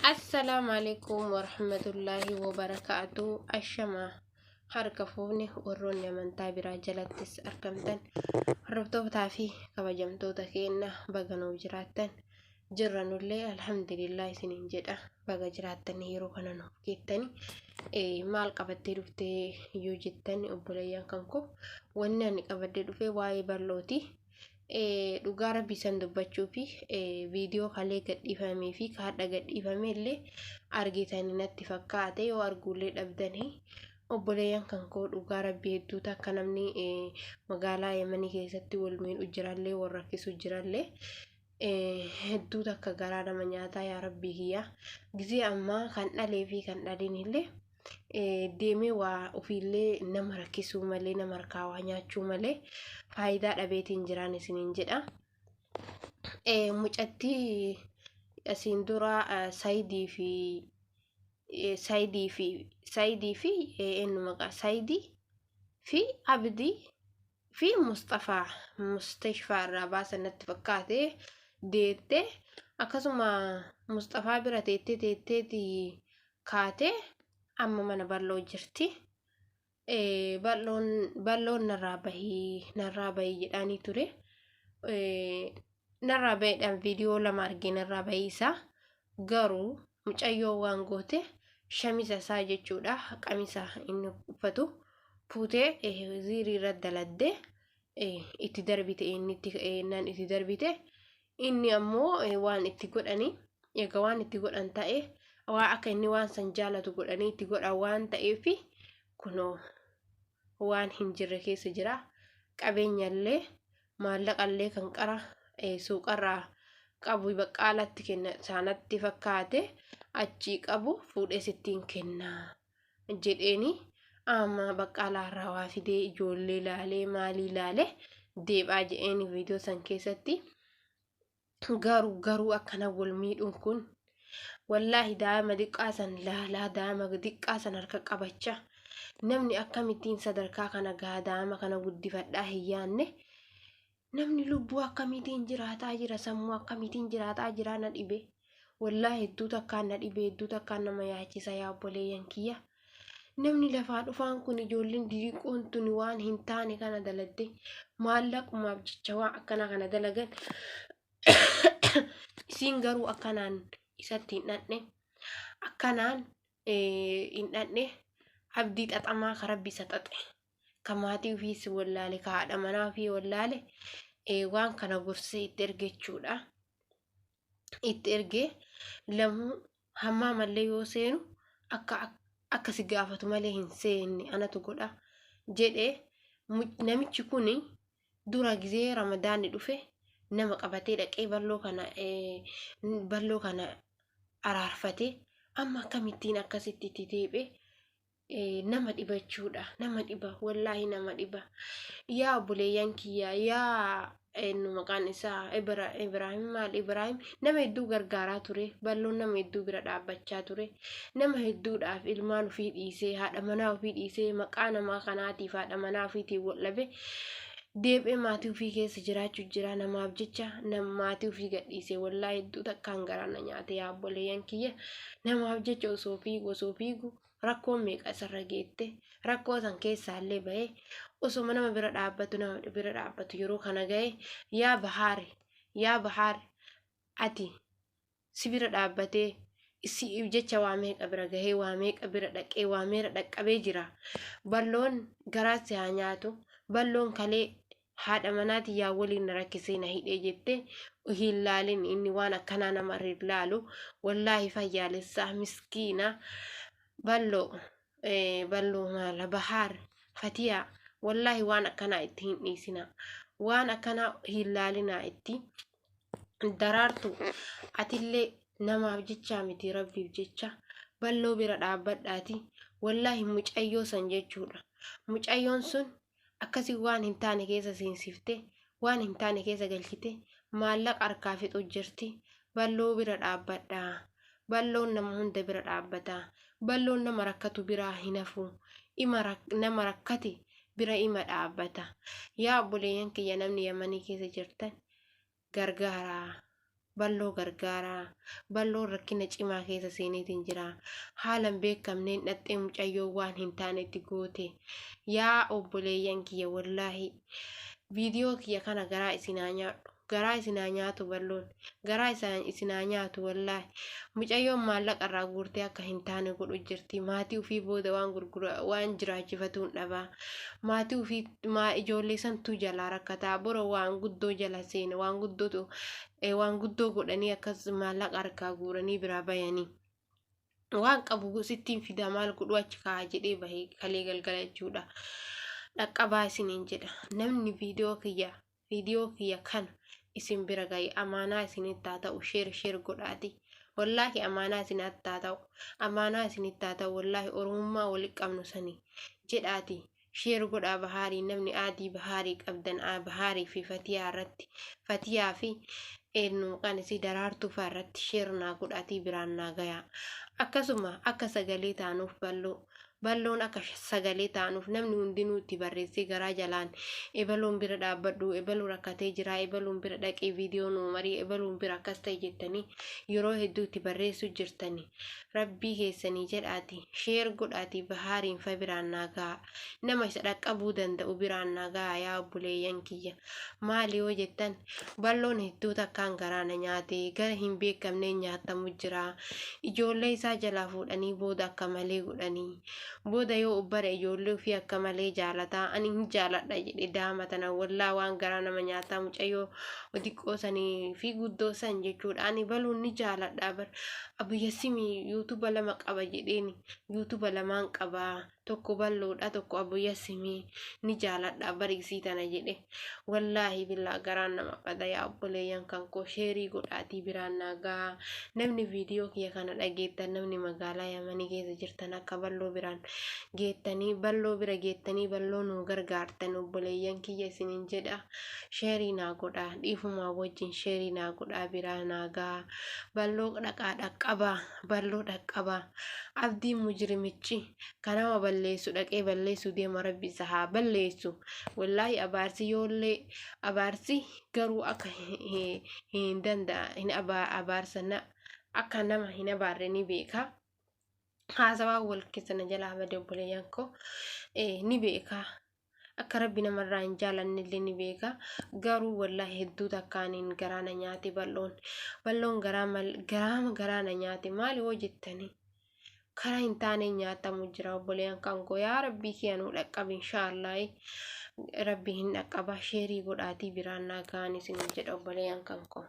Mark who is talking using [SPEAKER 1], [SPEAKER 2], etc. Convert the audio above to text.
[SPEAKER 1] السلام عليكم ورحمة الله وبركاته. الشما harka fuuni warroonni amantaa biraa jalattis argamtan hordoftoota fi kabajamtoota keenya baga nuuf jiraattan jirranullee alhamdulillah isiniin jedha. Baga jiraattan yeroo kana nuuf geettani maal qabattee dhuftee yoo jettani obboleeyyan kan koo wanni ani qabadde dhufe waa'ee ballooti. Dhugaa rabbii san dubbachuu fi viidiyoo kalee gadhiifamee fi kaadha gadhiifame illee argitanii natti fakkaate yoo arguullee dhabdanii obboleeyyan kan koo dhugaa rabbii hedduu takka namni magaalaa Yemanii keessatti wal miidhu jirallee warra rakkisu jirallee hedduu takka garaa nama nyaataa yaa rabbii kiyya gizee ammaa kan dhalee fi kan dhaliin illee deemee waa ofiillee nama rakkisuu malee nama harkaa waa nyaachuu malee faayidaa dhabeetiin jiraan isiniin jedha. Mucatti asiin dura Saayidii fi Saayidii fi Abdii fi Mustashfaa irraa baasan natti fakkaate deettee akkasuma Mustafaa bira teetteeti kaatee amma mana balloo jirti. Balloon narraa bahii jedhanii ture. Narraa bahiidhaan viidiyoo lama argee narraa bahiisa. Garuu mucayyoo waan goote shamisa isaa jechuudha qamisa inni uffatu fuutee ziirii irra daladdee itti darbite itti darbite inni ammoo waan itti godhanii egaa waan itti godhan ta'e waa akka inni waan san jaalatu godhanii itti godhan waan ta'eef kunoo waan hin jirre keessa jira. Qabeenyallee maallaqallee kan qara suuqarraa qabu baqqaalatti kenna saanatti fakkaate achi qabu fuudhee sittiin kenna jedheeni amma baqqaalaarraa waa fidee ijoollee laalee maalii laalee deebaa jedheeni viidiyoo san keessatti. Garuu akkana wal miidhuun kun wallaahi daa'ima xiqqaa san laalaa daa'ima xiqqaa san harka qabachaa namni akkamittiin sadarkaa kana gahaa daa'ima kana guddifadhaa hin yaanne namni lubbuu akkamittiin jiraataa jira sammuu akkamittiin jiraataa jira na dhibe wallaahi hedduu takkaan na dhibe hedduu takkaan nama yaachisa yaa obboleeyyan kiyya. Namni lafaa dhufaan kun ijoolleen diriqoon tuni waan hin taane kana daladde maallaqumaaf jecha waan akkana kana dalagan isiin garuu akkanaan isatti hin dhandhe akkanaan hin dhandhe abdii xaxamaa ka rabbi isa xaxe kamaatii ofiis wallaale ka haadha manaa ofii wallaale waan kana gorsee itti ergechuudha. Itti ergee lamuu hammaa mallee yoo seenu akka si gaafatu malee hin seenne anatu godha jedhee namichi kun dura gizee ramadaanni dhufe nama qabatee dhaqee balloo kana araarfatee amma akkamittiin akkasitti itti deebi'e nama dhibachuudha nama dhiba wallaahi nama dhiba. Yaa obboleeyyan kiyya yaa maqaan isaa Ibraahim nama hedduu gargaaraa ture balloon nama hedduu bira dhaabbachaa ture nama hedduudhaaf ilmaan ofii dhiisee haadha manaa ofii dhiisee maqaa namaa kanaatiif haadha manaa ofiitiin wallabe deebi'ee maatii ofii keessa jiraachuu jira namaaf jecha maatii ofii gadhiisee wallaahi hedduu takkaan garaana nyaate yaa obboleeyyan kiyya namaaf jecha osoo fiigu rakkoon meeqa isarra geette rakkoo san keessaallee bahee osoo nama bira dhaabbatu yeroo kana ga'e yaa bahaar ati si bira dhaabbatee siif jecha waa meeqa bira gahee waa meeqa bira dhaqee waa meeqa dhaqqabee jira. Balloon garaasi haa nyaatu balloon kalee haadha manaati yaa waliin na rakkisee na hidhee jettee hin laalin inni waan akkanaa nama laalu wallaahi fayyaalessaa miskiina balloo maala bahaar fatiyaa wallaahi waan akkanaa itti hin dhiisina waan akkanaa hin laalinaa itti daraartu atillee namaaf jecha miti rabbiif jecha balloo bira dhaabbadhaati wallaahi mucayyoo san jechuudha. Mucayyoon sun akkasii waan hin taane keessa seensifte waan hin taane keessa galchite maallaqa harkaa fixu jirti. Balloo bira dhaabbadhaa balloon nama hunda bira dhaabbataa balloon nama rakkatu biraa hin hafu nama rakkate bira ima dhaabbata. Yaa obboleeyyan kiyya namni Yemanii keessa jirtan gargaaraa balloo gargaaraa, balloo rakkina cimaa keessa seeneetiin jira. Haalan beekamneen dhaxxee mucayyoo waan hin taanetti goote. Yaa obboleeyyan kiyya wallaahi viidiyoo kiyya kana garaa isinaa nyaadhu. Garaa isinaa nyaatu balloon. Garaa isinaa nyaatu wallaahi. Mucayyoon maallaqa irraa guurtee akka hin taane godhu jirti. Maatii ofii booda waan jiraachifatuun dhabaa. Maatii ofii ijoollee santuu jalaa rakkataa. Bora waan guddoo jala seena waan guddoo godhanii akkas maallaqa harkaa guuranii biraa bayanii. Waan qabu sittiin fida maal godhu achi kaa'a jedhee bahee kalee galgala jechuudha. Dhaqqabaa isiniin jedha. Namni viidiyoo kiyya kana isin bira gahe amaanaa isinitti haa ta'u sheer godhaati. Wallaahi amaanaa isinitti haa ta'u. Amaanaa isinitti haa ta'u wallaahi oromummaa walitti qabnu sanii jedhaati. Sheer godhaa bahaarii namni aadii bahaarii qabdan bahaarii fi fatiyaa irratti fatiyaa fi eenyu kan isii daraartuu fa'aa irratti sheer naa godhaatii biraan naa gayaa. Akkasuma akka sagalee taanuuf balloon akka sagalee taanuuf namni hundinuu itti barreessee garaa jalaan ebaloon bira dhaabbadhu ebaluu rakkatee jira ebaluun bira dhaqee viidiyoo nuu marii ebaluun bira akkas ta'e jettanii yeroo hedduu itti barreessu jirtanii rabbii keessanii jedhaati sheer godhaati bahaariin fa biraan naa ga'a nama isa dhaqqabuu danda'u biraan naa ga'a yaa obboleeyyan kiyya maali yoo jettan balloon hedduu takkaan garaana nyaate gara hin beekamne nyaatamu jira ijoollee isaa jalaa fuudhanii booda akka malee godhanii booda yoo ubbara ijoollee ofii akka malee jaalataa ani hin jaaladha jedhe daamatana wallaa waan garaa nama nyaataa mucayyoo xiqqoo sanii fi guddoo san jechuudha ani baluun ni jaaladha bar abuyyasimi yuutuba lama qaba jedheeni yuutuba lamaan qaba tokko balloodha tokko abuyyasimi ni jaaladha bariisii tana jedhe wallaahi billaa garaan nama qada yaa obboleeyyan kan koo sheerii godhaatii biraan nagaa namni viidiyoo kiyya kana dhageettan namni magaalaa Yamanii keessa jirtan akka balloo biraan geettanii balloo bira geettanii balloo nuu gargaartan obboleeyyan kiyya isiniin jedha sheerii naa godha dhiifumaa wajjin sheerii naa godha biraa naagaa balloo balloo dhaqqabaa abdii mujrimichi kanama balleessu dhaqee balleessu deema rabbi isa haa balleessu wallaahi abaarsi garuu akka hin danda'a hin abaarsana akka nama hin abaarre ni beeka haasawaa wal keessana jalaa bade obboleeyyan koo ni beeka akka rabbi namarraa hin jaalanne illee ni beeka garuu wallaahi hedduu takkaaniin garaana nyaate balloon garaana nyaate maali hoo jettanii karaa hin taane nyaatamu jira obboleeyyan kan koo yaa rabbii kiyyanuu dhaqqabe inshaallah rabbi hin dhaqqaba sheerii godhaatii biraan naa ga'an isin jedha obboleeyyan kan koo